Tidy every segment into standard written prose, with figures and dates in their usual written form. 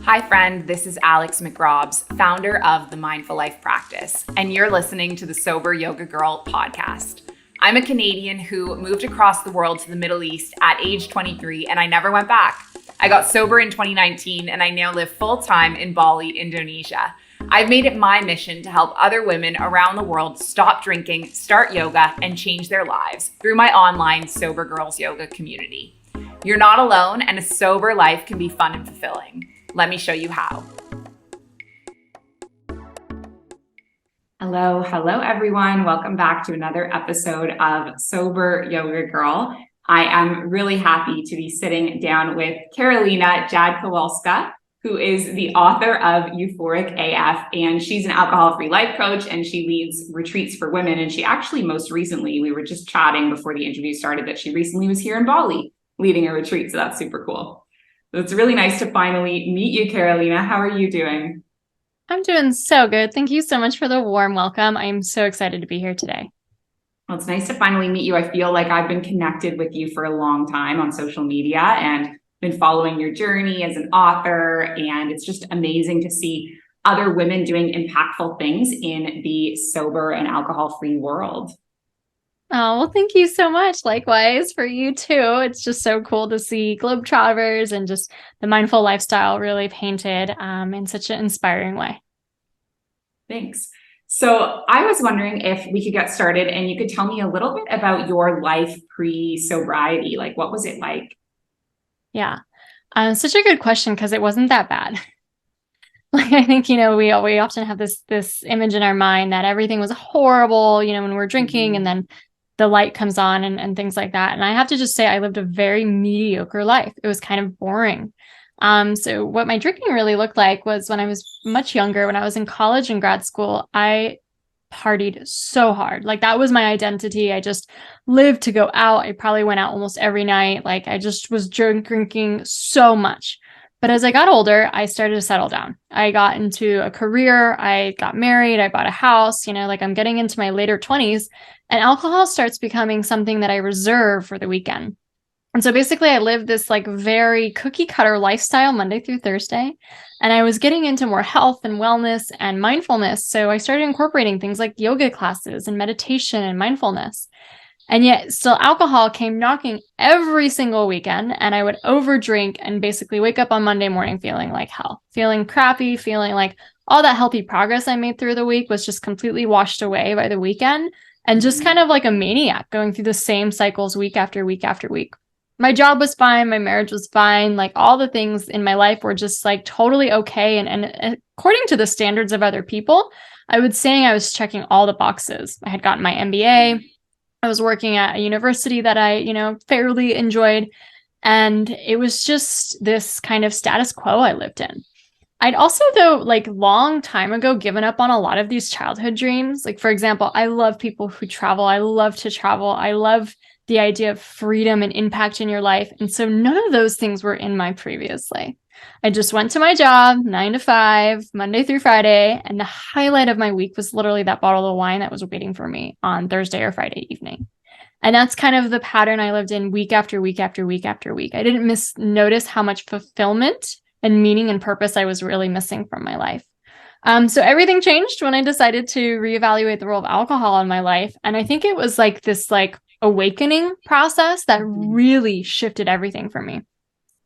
Hi, friend. This is Alex McRobbs, founder of the Mindful Life Practice, and you're listening to the Sober Yoga Girl podcast. I'm a Canadian who moved across the world to the Middle East at age 23, and I never went back. I got sober in 2019, and I now live full-time in Bali, Indonesia. I've made it my mission to help other women around the world stop drinking, start yoga, and change their lives through my online Sober Girls Yoga community. You're not alone, and a sober life can be fun and fulfilling. Let me show you how. Hello, everyone. Welcome back to another episode of Sober Yoga Girl. I am really happy to be sitting down with Karolina Rzadkowolska, who is the author of Euphoric AF, and she's an alcohol-free life coach, and she leads retreats for women. And she actually, most recently, we were just chatting before the interview started, that she recently was here in Bali leading a retreat. So that's super cool. So it's really nice to finally meet you, Karolina. How are you doing? I'm doing so good. Thank you so much for the warm welcome. I'm so excited to be here today. Well, it's nice to finally meet you. I feel like I've been connected with you for a long time on social media and been following your journey as an author. And it's just amazing to see other women doing impactful things in the sober and alcohol-free world. Oh, well, thank you so much. Likewise for you too. It's just so cool to see globetrotters and just the mindful lifestyle really painted in such an inspiring way. Thanks. So I was wondering if we could get started and you could tell me a little bit about your life pre-sobriety. Like, what was it like? Yeah, such a good question because it wasn't that bad. Like, I think, we often have this image in our mind that everything was horrible, when we're drinking and then the light comes on and things like that. And I have to just say, I lived a very mediocre life. It was kind of boring. So what my drinking really looked like was when I was much younger, when I was in college and grad school, I partied so hard. Like, that was my identity. I just lived to go out. I probably went out almost every night. Like, I just was drinking so much. But as I got older, I started to settle down. I got into a career. I got married. I bought a house, like I'm getting into my later 20s, and alcohol starts becoming something that I reserve for the weekend. And so basically I lived this like very cookie cutter lifestyle Monday through Thursday. And I was getting into more health and wellness and mindfulness. So I started incorporating things like yoga classes and meditation and mindfulness. And yet still alcohol came knocking every single weekend, and I would overdrink and basically wake up on Monday morning feeling like hell, feeling crappy, feeling like all that healthy progress I made through the week was just completely washed away by the weekend, and just kind of like a maniac going through the same cycles week after week after week. My job was fine. My marriage was fine. Like, all the things in my life were just like totally okay. And according to the standards of other people, I was saying I was checking all the boxes. I had gotten my MBA. I was working at a university that I, fairly enjoyed. And it was just this kind of status quo I lived in. I'd also, though, like long time ago, given up on a lot of these childhood dreams. Like, for example, I love people who travel. I love to travel. I love the idea of freedom and impact in your life. And so none of those things were in my previous life. I just went to my job 9 to 5, Monday through Friday. And the highlight of my week was literally that bottle of wine that was waiting for me on Thursday or Friday evening. And that's kind of the pattern I lived in week after week after week after week. I didn't notice how much fulfillment and meaning and purpose I was really missing from my life. So everything changed when I decided to reevaluate the role of alcohol in my life. And I think it was like this awakening process that really shifted everything for me.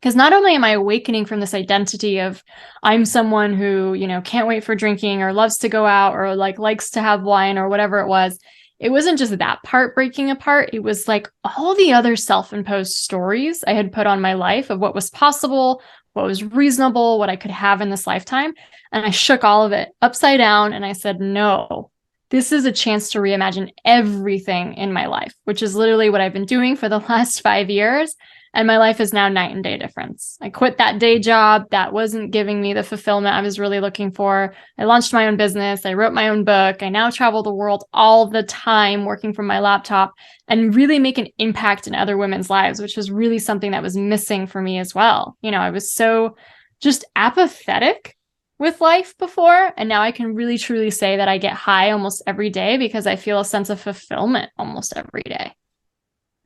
Because not only am I awakening from this identity of I'm someone who, can't wait for drinking or loves to go out or likes to have wine or whatever it was. It wasn't just that part breaking apart. It was like all the other self-imposed stories I had put on my life of what was possible, what was reasonable, what I could have in this lifetime. And I shook all of it upside down. And I said, no, this is a chance to reimagine everything in my life, which is literally what I've been doing for the last 5 years. And my life is now night and day difference. I quit that day job that wasn't giving me the fulfillment I was really looking for. I launched my own business. I wrote my own book. I now travel the world all the time working from my laptop and really make an impact in other women's lives, which was really something that was missing for me as well. I was so just apathetic with life before. And now I can really truly say that I get high almost every day because I feel a sense of fulfillment almost every day.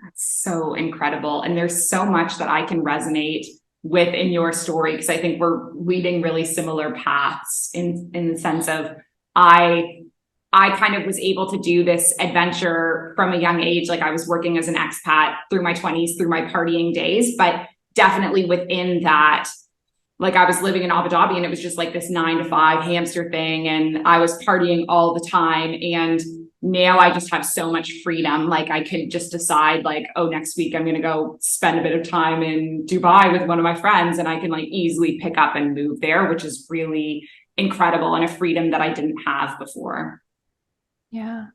That's so incredible. And there's so much that I can resonate within your story, because I think we're leading really similar paths in the sense of I kind of was able to do this adventure from a young age. Like I was working as an expat through my 20s, through my partying days, but definitely within that, like I was living in Abu Dhabi and it was just like this 9 to 5 hamster thing. And I was partying all the time. And now I just have so much freedom. Like I could just decide like, oh, next week I'm going to go spend a bit of time in Dubai with one of my friends, and I can like easily pick up and move there, which is really incredible and a freedom that I didn't have before. Yeah.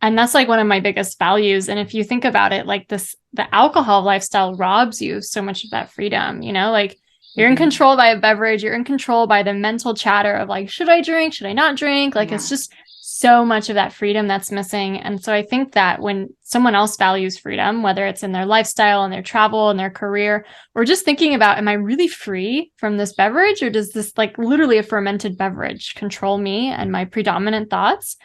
And that's like one of my biggest values. And if you think about it, like the alcohol lifestyle robs you so much of that freedom, like you're in control by a beverage, you're in control by the mental chatter of like, should I drink? Should I not drink? Like, it's just so much of that freedom that's missing. And so I think that when someone else values freedom, whether it's in their lifestyle and their travel and their career, or just thinking about, am I really free from this beverage? Or does this like literally a fermented beverage control me and my predominant thoughts?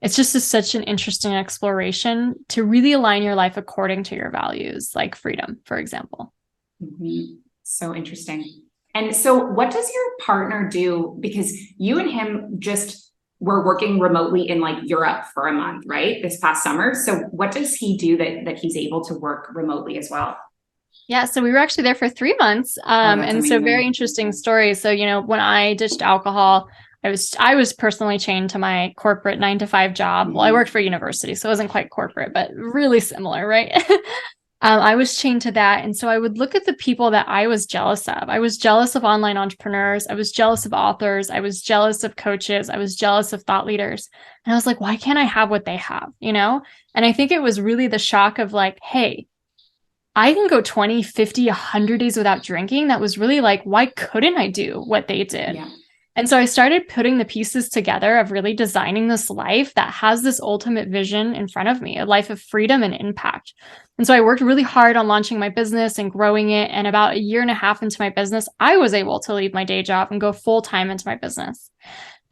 It's just such an interesting exploration to really align your life according to your values, like freedom, for example. Mm-hmm. So interesting. And so what does your partner do? Because you and him just were working remotely in like Europe for a month, right? This past summer. So what does he do that he's able to work remotely as well? Yeah, so we were actually there for 3 months. And amazing. So very interesting story. So, when I ditched alcohol, I was personally chained to my corporate 9 to 5 job. Well, I worked for a university, so it wasn't quite corporate, but really similar, right? I was chained to that. And so I would look at the people that I was jealous of. I was jealous of online entrepreneurs. I was jealous of authors. I was jealous of coaches. I was jealous of thought leaders. And I was like, why can't I have what they have? And I think it was really the shock of like, hey, I can go 20, 50, 100 days without drinking. That was really like, why couldn't I do what they did? Yeah. And so I started putting the pieces together of really designing this life that has this ultimate vision in front of me, a life of freedom and impact. And so I worked really hard on launching my business and growing it. And about 1.5 years into my business, I was able to leave my day job and go full time into my business.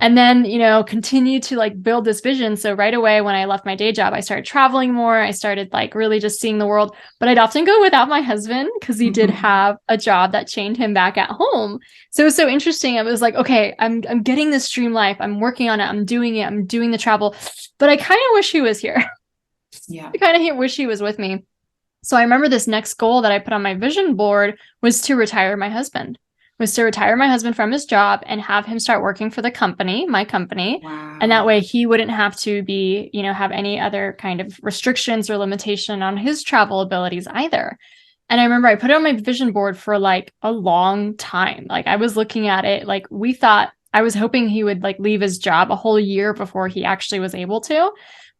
And then, continue to like build this vision. So right away, when I left my day job, I started traveling more. I started like really just seeing the world, but I'd often go without my husband because he did have a job that chained him back at home. So it was so interesting. It was like, okay, I'm getting this dream life. I'm working on it. I'm doing it. I'm doing the travel, but I kind of wish he was here. Yeah. I kind of wish he was with me. So I remember this next goal that I put on my vision board was to retire my husband. From his job and have him start working for the company, my company. Wow. And that way he wouldn't have to be, have any other kind of restrictions or limitation on his travel abilities either. And I remember I put it on my vision board for like a long time. Like I was looking at it, like I was hoping he would like leave his job a whole year before he actually was able to.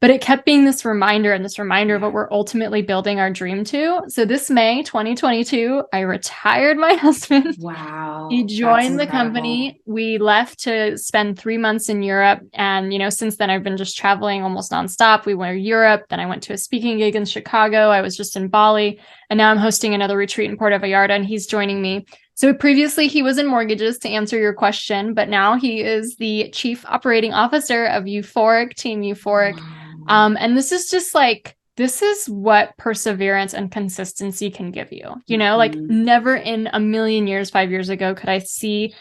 But it kept being this reminder of what we're ultimately building our dream to. So this May 2022, I retired my husband. Wow. He joined the company. We left to spend 3 months in Europe. And, since then I've been just traveling almost nonstop. We went to Europe. Then I went to a speaking gig in Chicago. I was just in Bali. And now I'm hosting another retreat in Puerto Vallarta and he's joining me. So previously he was in mortgages, to answer your question, but now he is the chief operating officer of Euphoric, Team Euphoric. Wow. And this is just like, this is what perseverance and consistency can give you, like never in a million years, 5 years ago, could I see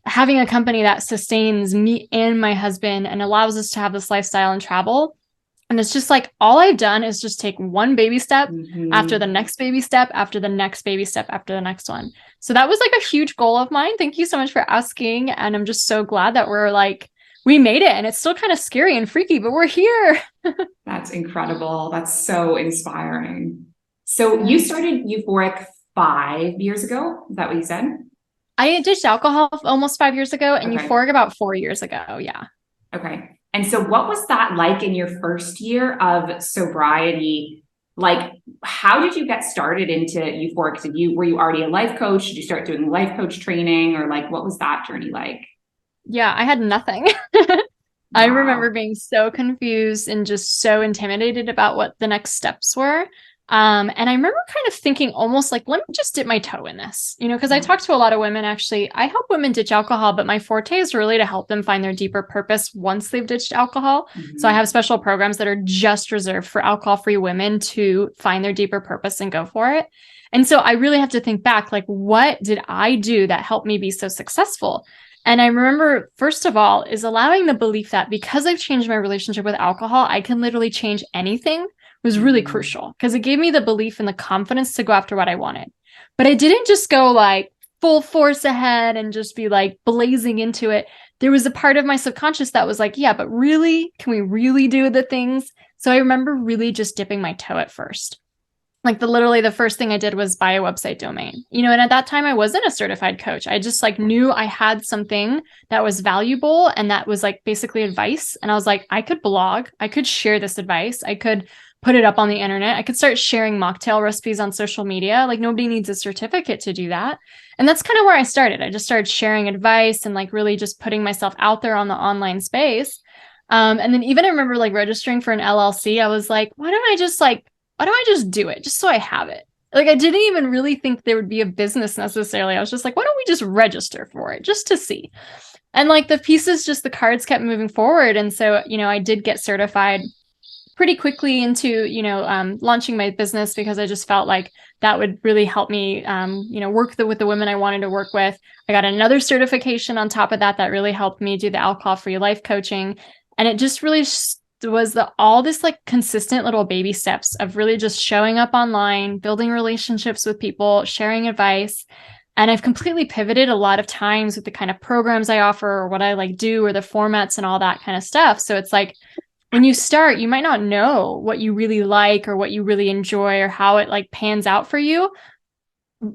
having a company that sustains me and my husband and allows us to have this lifestyle and travel. And it's just like, all I've done is just take one baby step after the next baby step, after the next baby step, after the next one. So that was like a huge goal of mine. Thank you so much for asking. And I'm just so glad that we made it, and it's still kind of scary and freaky, but we're here. That's incredible. That's so inspiring. So you started Euphoric 5 years ago. Is that what you said? I ditched alcohol almost 5 years ago and Euphoric about 4 years ago. Yeah. Okay. And so what was that like in your first year of sobriety? Like, how did you get started into Euphoric? Were you already a life coach? Did you start doing life coach training, or like, what was that journey like? Yeah, I had nothing. I remember being so confused and just so intimidated about what the next steps were. And I remember kind of thinking almost like, let me just dip my toe in this, because I talk to a lot of women. Actually, I help women ditch alcohol, but my forte is really to help them find their deeper purpose once they've ditched alcohol. So I have special programs that are just reserved for alcohol-free women to find their deeper purpose and go for it. And so I really have to think back, like, what did I do that helped me be so successful? And I remember, first of all, is allowing the belief that because I've changed my relationship with alcohol, I can literally change anything was really crucial, because it gave me the belief and the confidence to go after what I wanted. But I didn't just go like full force ahead and just be like blazing into it. There was a part of my subconscious that was like, yeah, but really, can we really do the things? So I remember really just dipping my toe at first. Like literally the first thing I did was buy a website domain, and at that time I wasn't a certified coach. I just like knew I had something that was valuable and that was like basically advice. And I was like, I could blog, I could share this advice, I could put it up on the internet, I could start sharing mocktail recipes on social media. Like nobody needs a certificate to do that. And that's kind of where I started. I just started sharing advice and like really just putting myself out there on the online space. And then even I remember like registering for an LLC. I was like, why don't I just do it just so I have it? Like, I didn't even really think there would be a business necessarily. I was just like, why don't we just register for it just to see? And like the cards kept moving forward. And so, I did get certified pretty quickly into, launching my business, because I just felt like that would really help me, work with the women I wanted to work with. I got another certification on top of that really helped me do the alcohol-free life coaching. And it just really was all this like consistent little baby steps of really just showing up online, building relationships with people, sharing advice. And I've completely pivoted a lot of times with the kind of programs I offer or what I like do or the formats and all that kind of stuff. So it's like, when you start, you might not know what you really like or what you really enjoy or how it like pans out for you.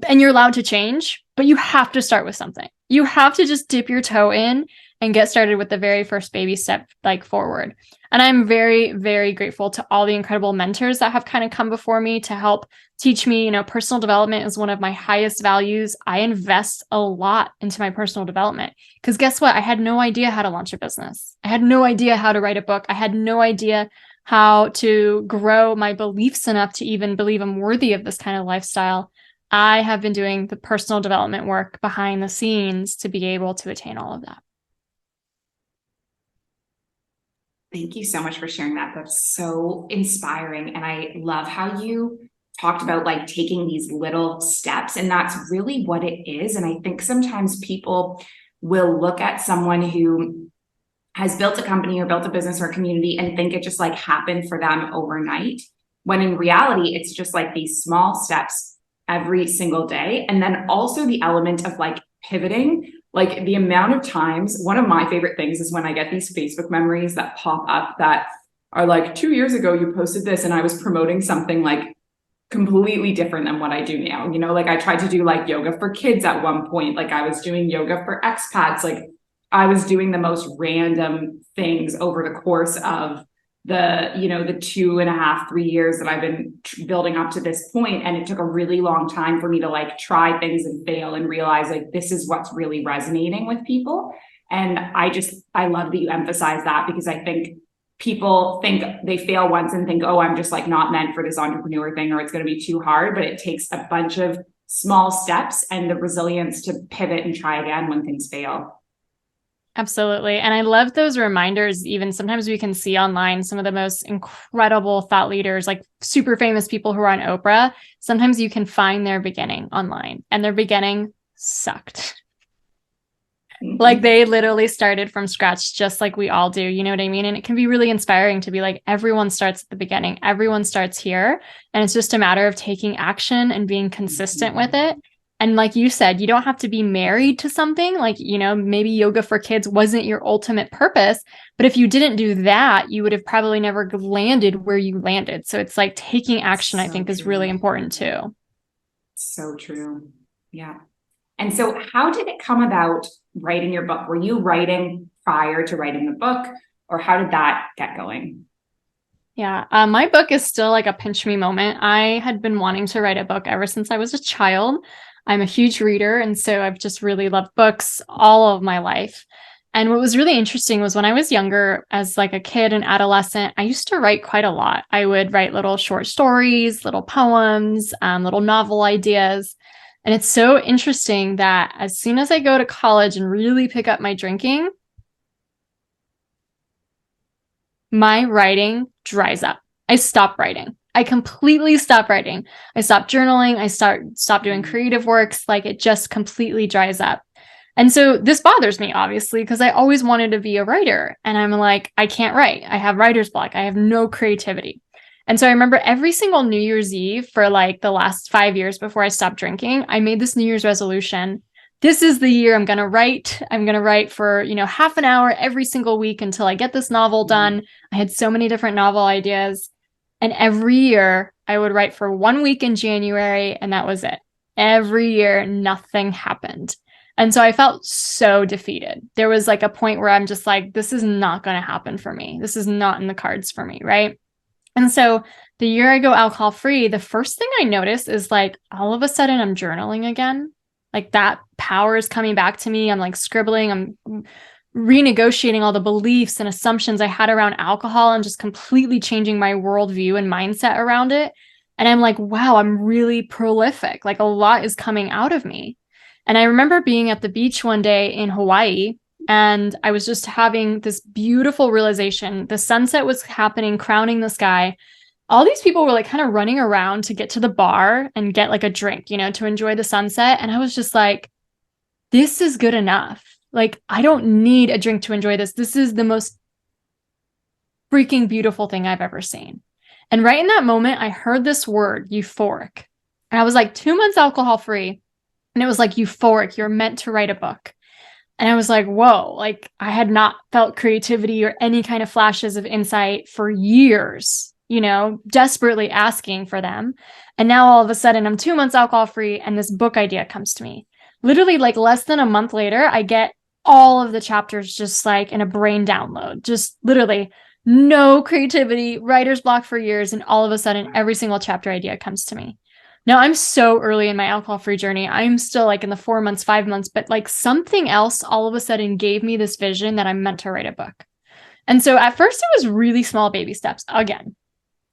And you're allowed to change, but you have to start with something. You have to just dip your toe in and get started with the very first baby step, like forward. And I'm very, very grateful to all the incredible mentors that have kind of come before me to help teach me. Personal development is one of my highest values. I invest a lot into my personal development, because guess what? I had no idea how to launch a business. I had no idea how to write a book. I had no idea how to grow my beliefs enough to even believe I'm worthy of this kind of lifestyle. I have been doing the personal development work behind the scenes to be able to attain all of that. Thank you so much for sharing that. That's so inspiring. And I love how you talked about like taking these little steps, and that's really what it is. And I think sometimes people will look at someone who has built a company or built a business or a community and think it just like happened for them overnight, when in reality, it's just like these small steps every single day. And then also the element of like pivoting. Like the amount of times, one of my favorite things is when I get these Facebook memories that pop up that are like, 2 years ago, you posted this and I was promoting something like completely different than what I do now. Like I tried to do like yoga for kids at one point. Like I was doing yoga for expats. Like I was doing the most random things over the course of the 2.5, 3 years that I've been building up to this point. And it took a really long time for me to like try things and fail and realize like, this is what's really resonating with people. And I love that you emphasize that, because I think people think they fail once and think, oh, I'm just like not meant for this entrepreneur thing, or it's going to be too hard. But it takes a bunch of small steps and the resilience to pivot and try again when things fail. Absolutely. And I love those reminders. Even sometimes we can see online some of the most incredible thought leaders, like super famous people who are on Oprah. Sometimes you can find their beginning online, and their beginning sucked. Like they literally started from scratch, just like we all do. You know what I mean? And it can be really inspiring to be like, everyone starts at the beginning. Everyone starts here. And it's just a matter of taking action and being consistent with it. And like you said, you don't have to be married to something. Like, maybe yoga for kids wasn't your ultimate purpose, but if you didn't do that, you would have probably never landed where you landed. So it's like taking action, I think, is really important too. So true. Yeah. And so how did it come about writing your book? Were you writing prior to writing the book, or how did that get going? Yeah, my book is still like a pinch me moment. I had been wanting to write a book ever since I was a child. I'm a huge reader, and so I've just really loved books all of my life. And what was really interesting was when I was younger, as like a kid and adolescent, I used to write quite a lot. I would write little short stories, little poems, little novel ideas. And it's so interesting that as soon as I go to college and really pick up my drinking, my writing dries up. I stop writing. I completely stopped writing. I stopped journaling. I stopped doing creative works. Like it just completely dries up. And so this bothers me, obviously, because I always wanted to be a writer. And I'm like, I can't write. I have writer's block. I have no creativity. And so I remember every single New Year's Eve for like the last 5 years before I stopped drinking, I made this New Year's resolution. This is the year I'm going to write. I'm going to write for, half an hour every single week until I get this novel done. I had so many different novel ideas. And every year I would write for 1 week in January, and that was it. Every year, nothing happened. And so I felt so defeated. There was like a point where I'm just like, this is not going to happen for me. This is not in the cards for me, right? And so the year I go alcohol free, the first thing I notice is like all of a sudden I'm journaling again. Like that power is coming back to me. I'm like scribbling. I'm renegotiating all the beliefs and assumptions I had around alcohol and just completely changing my worldview and mindset around it. And I'm like, wow, I'm really prolific. Like a lot is coming out of me. And I remember being at the beach one day in Hawaii, and I was just having this beautiful realization. The sunset was happening, crowning the sky. All these people were like kind of running around to get to the bar and get like a drink, to enjoy the sunset. And I was just like, this is good enough. Like, I don't need a drink to enjoy this. This is the most freaking beautiful thing I've ever seen. And right in that moment, I heard this word, euphoric. And I was like 2 months alcohol free. And it was like, euphoric, you're meant to write a book. And I was like, whoa, like I had not felt creativity or any kind of flashes of insight for years, desperately asking for them. And now all of a sudden I'm 2 months alcohol free and this book idea comes to me. Literally like less than a month later, I get all of the chapters just like in a brain download, just literally no creativity, writer's block for years. And all of a sudden every single chapter idea comes to me. Now I'm so early in my alcohol-free journey. I'm still like in the 4 months, 5 months, but like something else all of a sudden gave me this vision that I'm meant to write a book. And so at first it was really small baby steps. Again,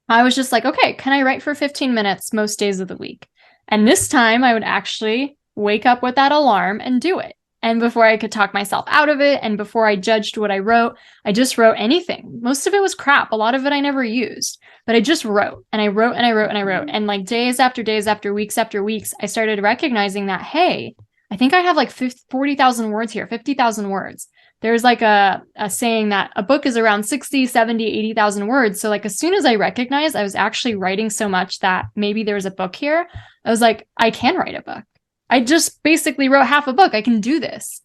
I was just like, okay, can I write for 15 minutes most days of the week? And this time I would actually wake up with that alarm and do it. And before I could talk myself out of it, and before I judged what I wrote, I just wrote anything. Most of it was crap. A lot of it I never used, but I just wrote and I wrote and I wrote and I wrote. And like days after weeks after weeks, I started recognizing that, hey, I think I have like 40,000 words here, 50,000 words. There's like a saying that a book is around 60, 70, 80,000 words. So like as soon as I recognized I was actually writing so much that maybe there was a book here, I was like, I can write a book. I just basically wrote half a book. I can do this.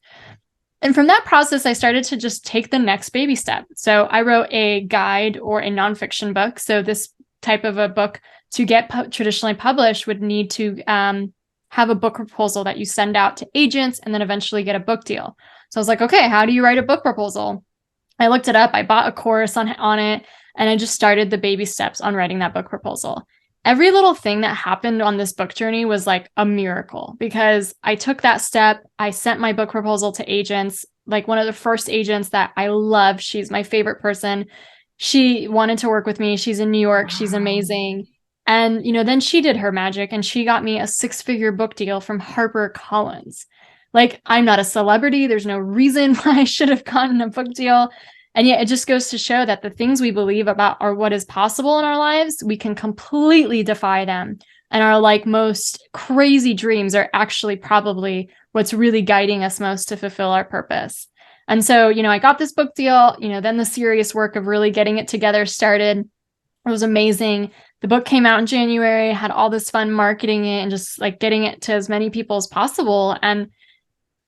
And from that process, I started to just take the next baby step. So I wrote a guide or a nonfiction book. So this type of a book to get traditionally published would need to have a book proposal that you send out to agents and then eventually get a book deal. So I was like, okay, how do you write a book proposal? I looked it up. I bought a course on it, and I just started the baby steps on writing that book proposal. Every little thing that happened on this book journey was like a miracle, because I took that step. I sent my book proposal to agents, like one of the first agents that I love. She's my favorite person. She wanted to work with me. She's in New York. Wow. She's amazing. And, then she did her magic and she got me a 6-figure book deal from HarperCollins. Like, I'm not a celebrity. There's no reason why I should have gotten a book deal. And yet it just goes to show that the things we believe about are what is possible in our lives, we can completely defy them. And our like most crazy dreams are actually probably what's really guiding us most to fulfill our purpose. And so, I got this book deal, then the serious work of really getting it together started. It was amazing. The book came out in January, had all this fun marketing it and just like getting it to as many people as possible. And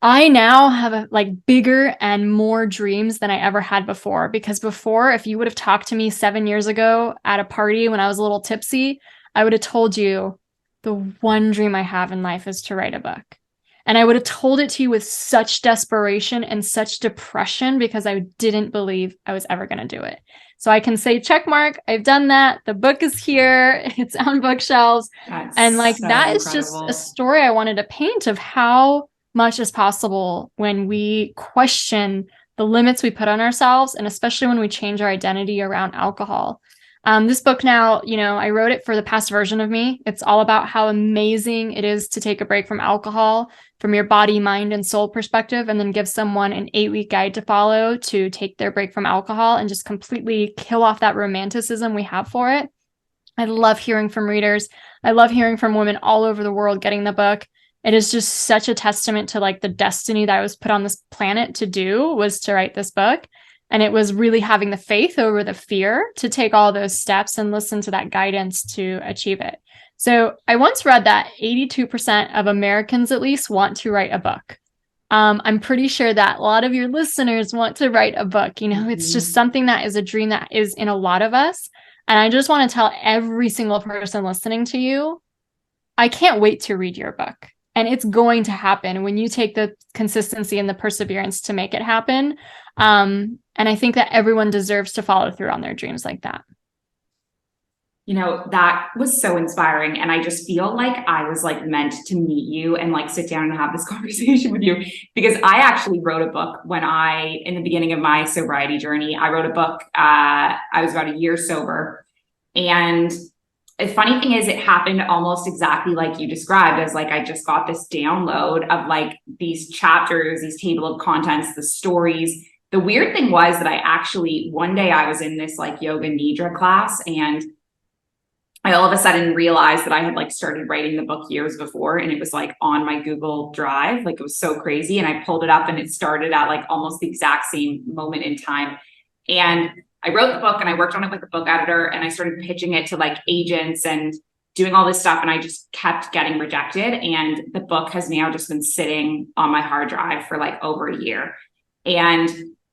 I now have like bigger and more dreams than I ever had before, because before, if you would have talked to me 7 years ago at a party when I was a little tipsy, I would have told you the one dream I have in life is to write a book. And I would have told it to you with such desperation and such depression because I didn't believe I was ever going to do it. So I can say, check mark, I've done that. The book is here. It's on bookshelves. And like so that incredible. Is just a story I wanted to paint of how much is possible when we question the limits we put on ourselves, and especially when we change our identity around alcohol. This book now, I wrote it for the past version of me. It's all about how amazing it is to take a break from alcohol from your body, mind, and soul perspective, and then give someone an 8-week guide to follow to take their break from alcohol and just completely kill off that romanticism we have for it. I love hearing from readers. I love hearing from women all over the world getting the book. It is just such a testament to like the destiny that I was put on this planet to do, was to write this book. And it was really having the faith over the fear to take all those steps and listen to that guidance to achieve it. So I once read that 82% of Americans at least want to write a book. I'm pretty sure that a lot of your listeners want to write a book. You know, it's just something that is a dream that is in a lot of us. And I just want to tell every single person listening to you, I can't wait to read your book. And it's going to happen when you take the consistency and the perseverance to make it happen. And I think that everyone deserves to follow through on their dreams like that. You know, that was so inspiring. And I just feel like I was like meant to meet you and like sit down and have this conversation with you, because I actually wrote a book in the beginning of my sobriety journey. I wrote a book. I was about a year sober. And the funny thing is, it happened almost exactly like you described, as like, I just got this download of like these chapters, these table of contents, the stories. The weird thing was that I actually, one day I was in this like yoga nidra class, and I all of a sudden realized that I had like started writing the book years before, and it was like on my Google Drive. Like, it was so crazy. And I pulled it up and it started at like almost the exact same moment in time. And I wrote the book and I worked on it with the book editor, and I started pitching it to like agents and doing all this stuff. And I just kept getting rejected. And the book has now just been sitting on my hard drive for like over a year. And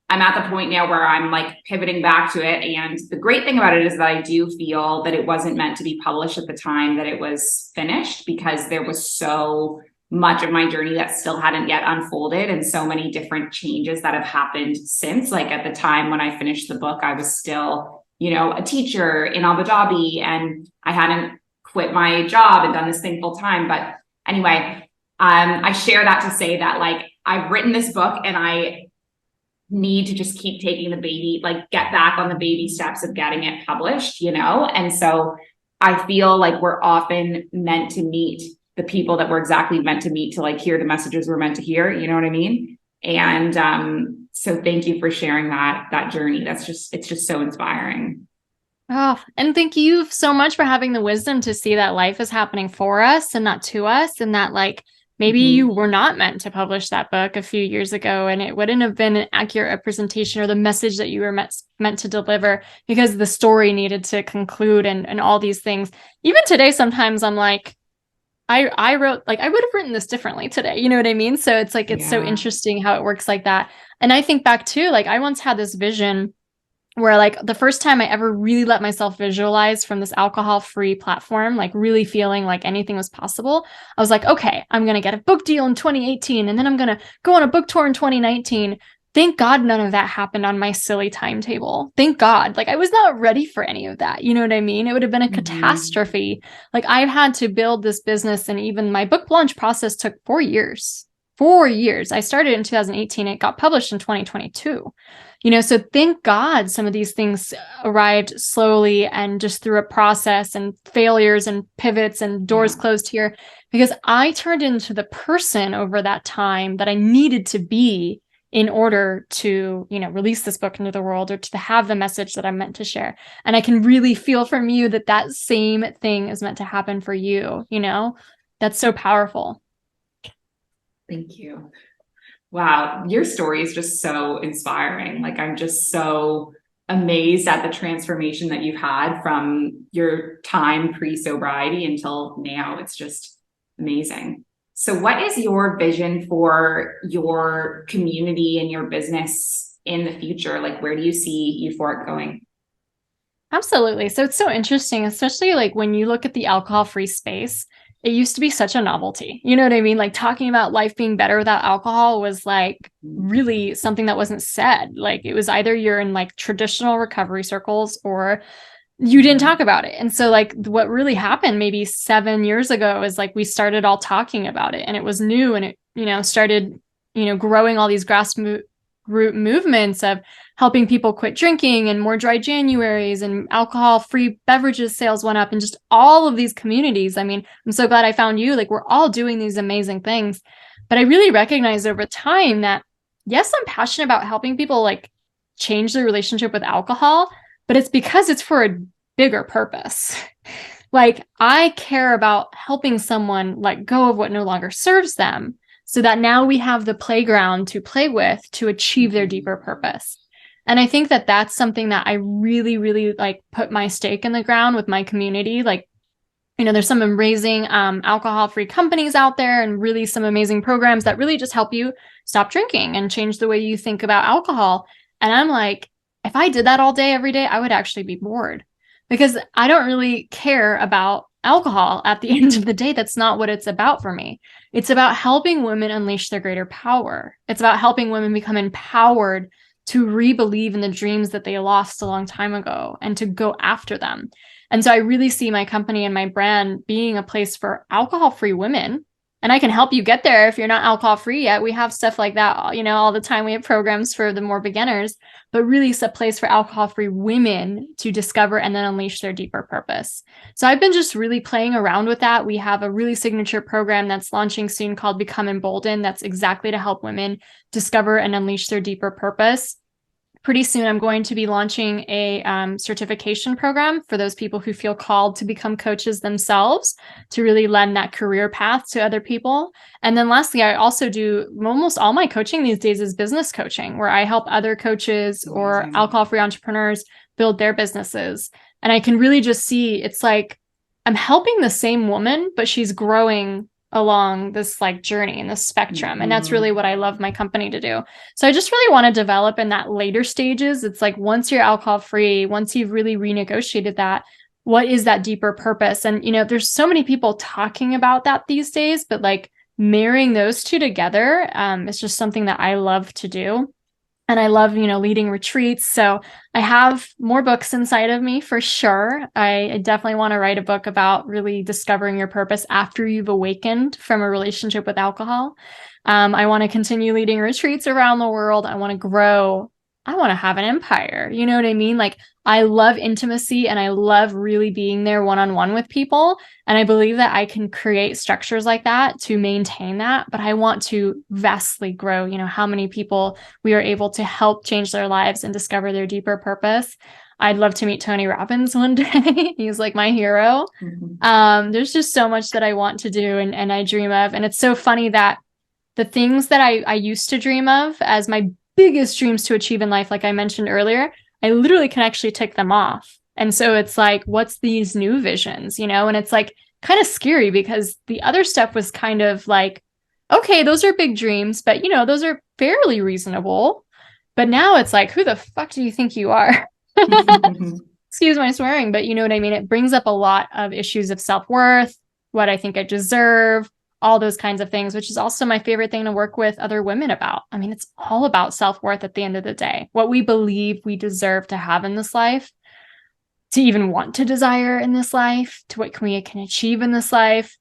I'm at the point now where I'm like pivoting back to it. And the great thing about it is that I do feel that it wasn't meant to be published at the time that it was finished, because there was so much of my journey that still hadn't yet unfolded, and so many different changes that have happened since. Like, at the time when I finished the book, I was still, you know, a teacher in Abu Dhabi, and I hadn't quit my job and done this thing full time. But anyway, I share that to say that like, I've written this book and I need to just keep taking the baby, like get back on the baby steps of getting it published, you know? And so I feel like we're often meant to meet the people that we're exactly meant to meet, to like hear the messages we're meant to hear, you know what I mean? And so thank you for sharing that journey. It's just so inspiring. Oh, and thank you so much for having the wisdom to see that life is happening for us and not to us, and that like, maybe you were not meant to publish that book a few years ago, and it wouldn't have been an accurate representation or the message that you were meant to deliver, because the story needed to conclude and all these things. Even today, sometimes I'm like, I wrote, like, I would have written this differently today. You know what I mean? So it's like, it's so interesting how it works like that. And I think back to, like, I once had this vision where like the first time I ever really let myself visualize from this alcohol-free platform, like really feeling like anything was possible, I was like, okay, I'm going to get a book deal in 2018, and then I'm going to go on a book tour in 2019. Thank God none of that happened on my silly timetable. Thank God. Like, I was not ready for any of that. You know what I mean? It would have been a catastrophe. Like, I've had to build this business, and even my book launch process took 4 years. 4 years. I started in 2018. It got published in 2022. You know, so thank God some of these things arrived slowly and just through a process, and failures and pivots and doors closed here, because I turned into the person over that time that I needed to be in order to, you know, release this book into the world, or to have the message that I'm meant to share. And I can really feel from you that that same thing is meant to happen for you. You know, that's so powerful. Thank you. Wow, your story is just so inspiring. Like, I'm just so amazed at the transformation that you've had from your time pre-sobriety until now. It's just amazing. So what is your vision for your community and your business in the future? Like, where do you see Euphoric going? Absolutely. So it's so interesting, especially like when you look at the alcohol-free space. It used to be such a novelty. You know what I mean? Like, talking about life being better without alcohol was like really something that wasn't said. Like, it was either you're in like traditional recovery circles, or you didn't talk about it. And so like what really happened maybe 7 years ago is like we started all talking about it, and it was new, and it, you know, started, you know, growing all these grassroots movements of helping people quit drinking, and more dry Januaries, and alcohol-free beverages sales went up, and just all of these communities. I mean, I'm so glad I found you. Like, we're all doing these amazing things. But I really recognized over time that, yes, I'm passionate about helping people like change their relationship with alcohol, but it's because it's for a bigger purpose. Like, I care about helping someone let go of what no longer serves them so that now we have the playground to play with to achieve their deeper purpose. And I think that that's something that I really, really like put my stake in the ground with my community. Like, there's some amazing alcohol-free companies out there and really some amazing programs that really just help you stop drinking and change the way you think about alcohol. And I'm like, if I did that all day, every day, I would actually be bored because I don't really care about alcohol at the end of the day. That's not what it's about for me. It's about helping women unleash their greater power. It's about helping women become empowered to re-believe in the dreams that they lost a long time ago and to go after them. And so I really see my company and my brand being a place for alcohol-free women. And I can help you get there if you're not alcohol-free yet. We have stuff like that, all the time. We have programs for the more beginners, but really it's a place for alcohol-free women to discover and then unleash their deeper purpose. So I've been just really playing around with that. We have a really signature program that's launching soon called Become Emboldened. That's exactly to help women discover and unleash their deeper purpose. Pretty soon, I'm going to be launching a certification program for those people who feel called to become coaches themselves, to really lend that career path to other people. And then lastly, I also do almost all my coaching these days is business coaching, where I help other coaches or alcohol-free entrepreneurs build their businesses. And I can really just see it's like I'm helping the same woman, but she's growing along this like journey and this spectrum. And that's really what I love my company to do. So I just really want to develop in that later stages. It's like once you're alcohol free, once you've really renegotiated that, what is that deeper purpose? And, there's so many people talking about that these days, but like marrying those two together is just something that I love to do. And I love, leading retreats. So I have more books inside of me for sure. I definitely want to write a book about really discovering your purpose after you've awakened from a relationship with alcohol. I want to continue leading retreats around the world. I want to grow. I want to have an empire. You know what I mean? Like, I love intimacy and I love really being there one-on-one with people. And I believe that I can create structures like that to maintain that. But I want to vastly grow, how many people we are able to help change their lives and discover their deeper purpose. I'd love to meet Tony Robbins one day. He's like my hero. There's just so much that I want to do and I dream of. And it's so funny that the things that I used to dream of as my biggest dreams to achieve in life, like I mentioned earlier, I literally can actually tick them off. And so it's like, what's these new visions, and it's like kind of scary because the other stuff was kind of like, okay, those are big dreams, but those are fairly reasonable. But now it's like, who the fuck do you think you are? Excuse my swearing, but you know what I mean? It brings up a lot of issues of self-worth, what I think I deserve, all those kinds of things, which is also my favorite thing to work with other women about. I mean, it's all about self-worth at the end of the day, what we believe we deserve to have in this life, to even want to desire in this life, to what we can achieve in this life.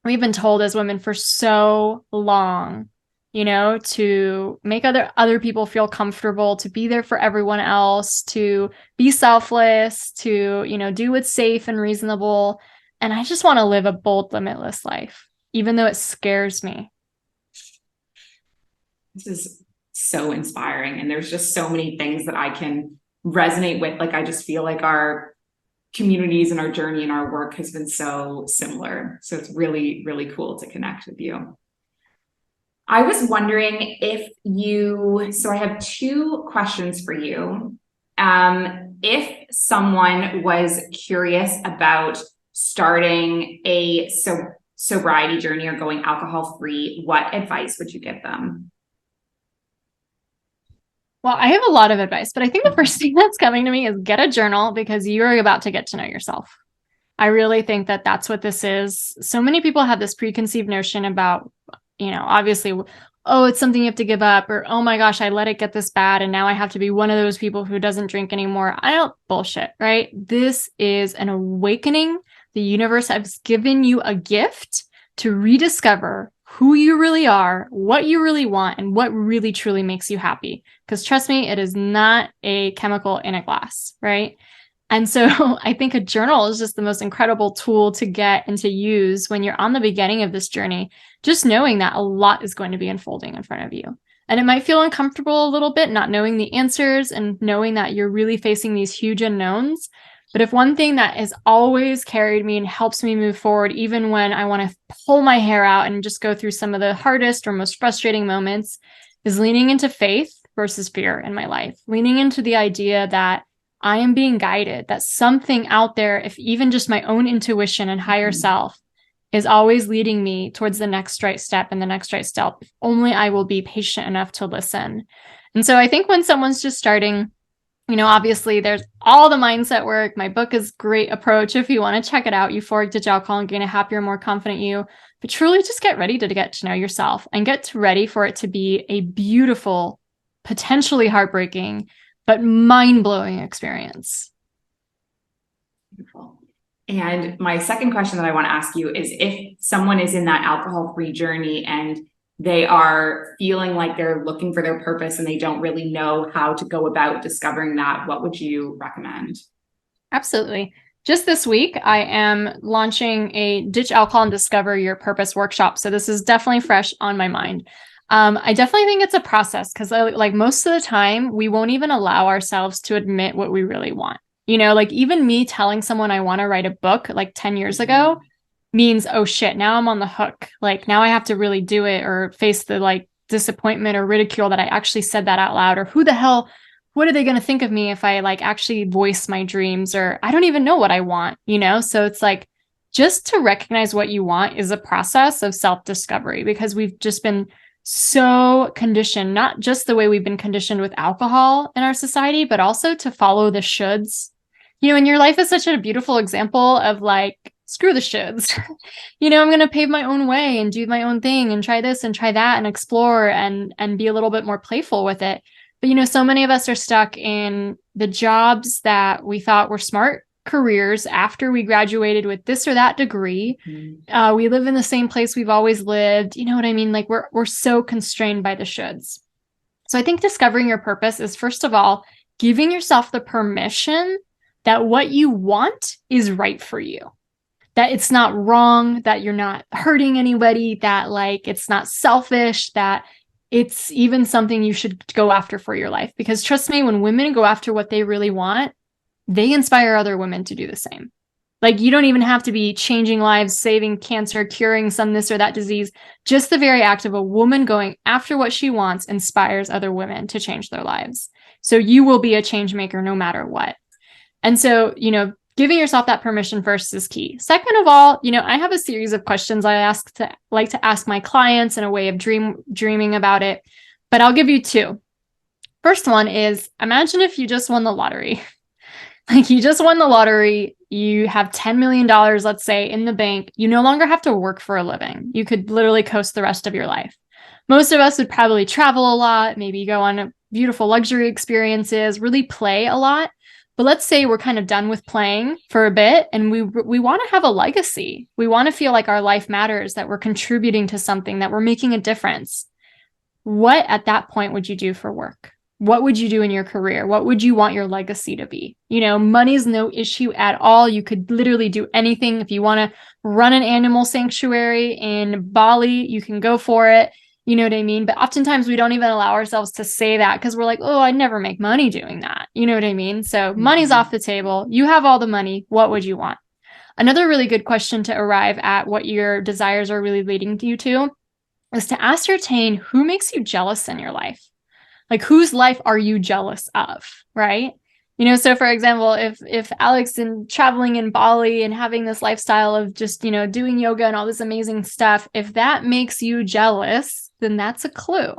We've been told as women for so long, to make other people feel comfortable, to be there for everyone else, to be selfless, to, do what's safe and reasonable. And I just want to live a bold, limitless life, even though it scares me. This is so inspiring. And there's just so many things that I can resonate with. Like, I just feel like our communities and our journey and our work has been so similar. So it's really, really cool to connect with you. I was wondering so I have two questions for you. If someone was curious about starting a sobriety journey or going alcohol free, what advice would you give them? Well, I have a lot of advice, but I think the first thing that's coming to me is get a journal because you're about to get to know yourself. I really think that that's what this is. So many people have this preconceived notion about, obviously, oh, it's something you have to give up, or, oh my gosh, I let it get this bad and now I have to be one of those people who doesn't drink anymore. I don't bullshit, right? This is an awakening. The universe has given you a gift to rediscover who you really are, what you really want, and what really truly makes you happy. Because trust me, it is not a chemical in a glass, right? And so I think a journal is just the most incredible tool to get and to use when you're on the beginning of this journey, just knowing that a lot is going to be unfolding in front of you. And it might feel uncomfortable a little bit, not knowing the answers and knowing that you're really facing these huge unknowns. But if one thing that has always carried me and helps me move forward, even when I want to pull my hair out and just go through some of the hardest or most frustrating moments, is leaning into faith versus fear in my life, leaning into the idea that I am being guided, that something out there, if even just my own intuition and higher self, is always leading me towards the next right step and the next right step. If only I will be patient enough to listen. And so I think when someone's just starting, obviously there's all the mindset work. My book is a great approach. If you want to check it out, Euphoric Ditch Alcohol and Gain a Happier, More Confident You. But truly just get ready to get to know yourself and get ready for it to be a beautiful, potentially heartbreaking, but mind-blowing experience. Beautiful. And my second question that I want to ask you is, if someone is in that alcohol-free journey and they are feeling like they're looking for their purpose and they don't really know how to go about discovering that, what would you recommend? Absolutely. Just this week, I am launching a Ditch Alcohol and Discover Your Purpose workshop. So this is definitely fresh on my mind. I definitely think it's a process because like most of the time, we won't even allow ourselves to admit what we really want. Like even me telling someone I want to write a book like 10 years ago means, oh shit, now I'm on the hook. Like now I have to really do it or face the like disappointment or ridicule that I actually said that out loud, or what are they going to think of me if I like actually voice my dreams, or I don't even know what I want, So it's like, just to recognize what you want is a process of self-discovery, because we've just been so conditioned, not just the way we've been conditioned with alcohol in our society, but also to follow the shoulds. And your life is such a beautiful example of like, screw the shoulds. I'm going to pave my own way and do my own thing and try this and try that and explore and be a little bit more playful with it. But, so many of us are stuck in the jobs that we thought were smart careers after we graduated with this or that degree. We live in the same place we've always lived. You know what I mean? Like we're so constrained by the shoulds. So I think discovering your purpose is, first of all, giving yourself the permission that what you want is right for you, that it's not wrong, that you're not hurting anybody, that like it's not selfish, that it's even something you should go after for your life. Because trust me, when women go after what they really want, they inspire other women to do the same. Like you don't even have to be changing lives, saving cancer, curing some this or that disease. Just the very act of a woman going after what she wants inspires other women to change their lives. So you will be a change maker no matter what. And so, giving yourself that permission first is key. Second of all, I have a series of questions I like to ask my clients in a way of dreaming about it, but I'll give you two. First one is, imagine if you just won the lottery. Like you just won the lottery, you have $10 million, let's say, in the bank. You no longer have to work for a living. You could literally coast the rest of your life. Most of us would probably travel a lot, maybe go on beautiful luxury experiences, really play a lot. But let's say we're kind of done with playing for a bit and we want to have a legacy. We want to feel like our life matters, that we're contributing to something, that we're making a difference. What at that point would you do for work? What would you do in your career? What would you want your legacy to be? Money's no issue at all. You could literally do anything. If you want to run an animal sanctuary in Bali, you can go for it. You know what I mean? But oftentimes we don't even allow ourselves to say that because we're like, oh, I'd never make money doing that. You know what I mean? So money's off the table. You have all the money. What would you want? Another really good question to arrive at what your desires are really leading you to is to ascertain who makes you jealous in your life. Like whose life are you jealous of, right? So for example, if Alex and traveling in Bali and having this lifestyle of just, doing yoga and all this amazing stuff, if that makes you jealous, then that's a clue.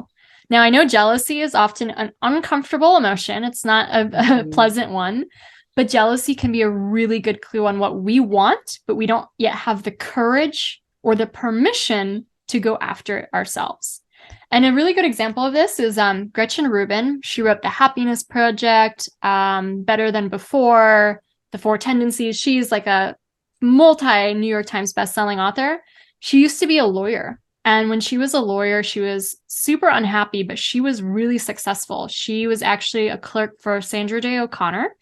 Now, I know jealousy is often an uncomfortable emotion. It's not a pleasant one, but jealousy can be a really good clue on what we want, but we don't yet have the courage or the permission to go after it ourselves. And a really good example of this is Gretchen Rubin. She wrote The Happiness Project, Better Than Before, The Four Tendencies. She's like a multi-New York Times bestselling author. She used to be a lawyer. And when she was a lawyer, she was super unhappy, but she was really successful. She was actually a clerk for Sandra Day O'Connor,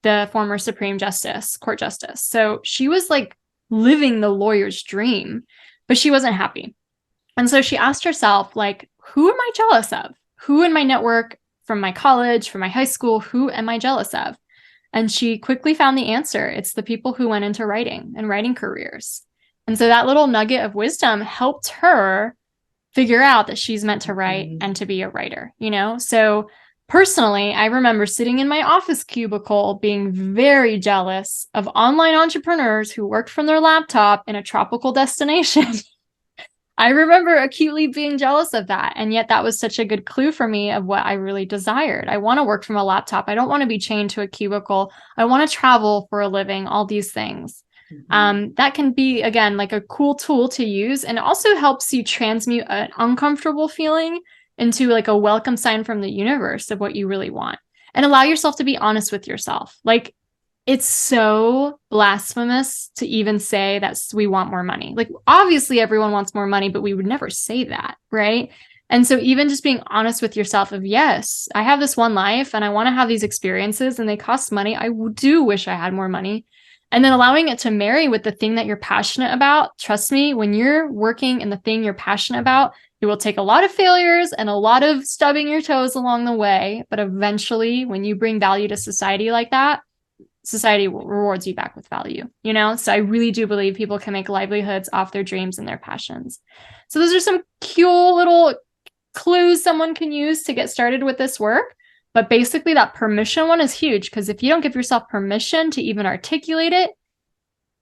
the former Supreme Court Justice. So she was like living the lawyer's dream, but she wasn't happy. And so she asked herself, like, who am I jealous of? Who in my network, from my college, from my high school, who am I jealous of? And she quickly found the answer. It's the people who went into writing and writing careers. And so that little nugget of wisdom helped her figure out that she's meant to write and to be a writer, you know? So personally, I remember sitting in my office cubicle being very jealous of online entrepreneurs who worked from their laptop in a tropical destination. I remember acutely being jealous of that. And yet that was such a good clue for me of what I really desired. I want to work from a laptop. I don't want to be chained to a cubicle. I want to travel for a living, all these things. That can be, again, like a cool tool to use, and also helps you transmute an uncomfortable feeling into like a welcome sign from the universe of what you really want, and allow yourself to be honest with yourself. Like, it's so blasphemous to even say that we want more money. Like, obviously everyone wants more money, but we would never say that, right? And so even just being honest with yourself of, yes, I have this one life and I want to have these experiences and they cost money. I do wish I had more money. And then allowing it to marry with the thing that you're passionate about. Trust me, when you're working in the thing you're passionate about, it will take a lot of failures and a lot of stubbing your toes along the way. But eventually, when you bring value to society like that, society rewards you back with value, you know? So I really do believe people can make livelihoods off their dreams and their passions. So those are some cool little clues someone can use to get started with this work. But basically that permission one is huge, because if you don't give yourself permission to even articulate it,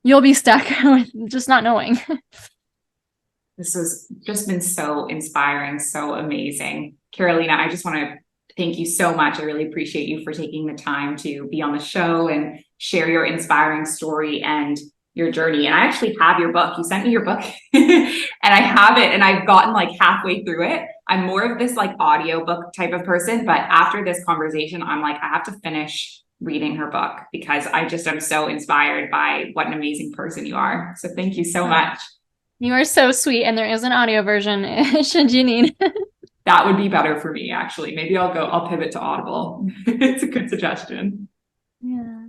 you'll be stuck with just not knowing. This has just been so inspiring, so amazing. Karolina, I just want to thank you so much. I really appreciate you for taking the time to be on the show and share your inspiring story and your journey. And I actually have your book. You sent me your book and I have it, and I've gotten like halfway through it. I'm more of this like audiobook type of person, but after this conversation, I'm like, I have to finish reading her book, because I just am so inspired by what an amazing person you are. So thank you so much. You are so sweet. And there is an audio version should you need. That would be better for me, actually. Maybe I'll pivot to Audible. It's a good suggestion. Yeah.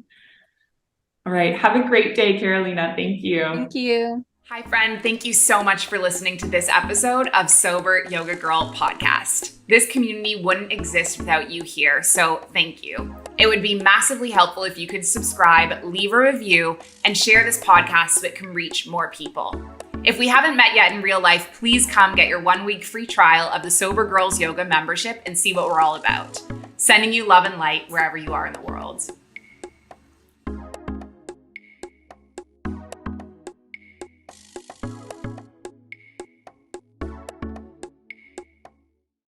All right. Have a great day, Karolina. Thank you. Thank you. Hi, friend. Thank you so much for listening to this episode of Sober Yoga Girl podcast. This community wouldn't exist without you here, so thank you. It would be massively helpful if you could subscribe, leave a review, and share this podcast so it can reach more people. If we haven't met yet in real life, please come get your 1-week free trial of the Sober Girls Yoga membership and see what we're all about. Sending you love and light wherever you are in the world.